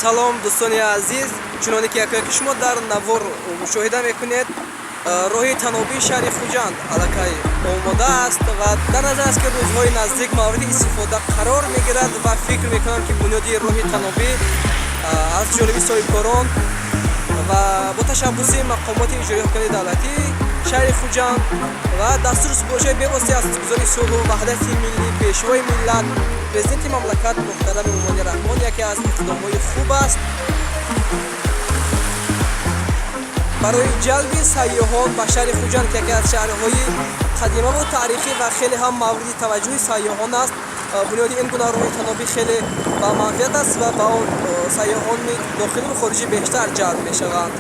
салом дӯстони азиз, чуноне ки якояки шумо дар навор мушоҳида мекунед, роҳи танобии шаҳри Хуҷанд аллакай омода аст ва дар назар аст ки рӯзҳои наздик мавриди истифода қарор мегирад ва фикр мекунам ки бунёди роҳи танобӣ аз ҷониби соҳибкорон ва бо ташаббуси мақомоти иҷроии ҳукумати давлатӣ шаҳри Хуҷанд ва дастури супоришои бевосита аз гузори сулҳу ваҳдати миллӣ пешвои миллат президенти мамлакат муҳтарами Эмомалӣ Раҳмон яке аз иқдомҳои хуб аст барои ҷалби сайёҳон ба шаҳри Хуҷанд ки яке аз шаҳрҳои қадимаву таърихӣ ва хеле ҳам мавриди таваҷҷӯҳи сайёҳон аст. Бунёди ин гуна роҳи танобӣ хеле ба манфиат аст ва ба он сайёҳони дохиливу хориҷӣ бештар ҷалб мешаванд.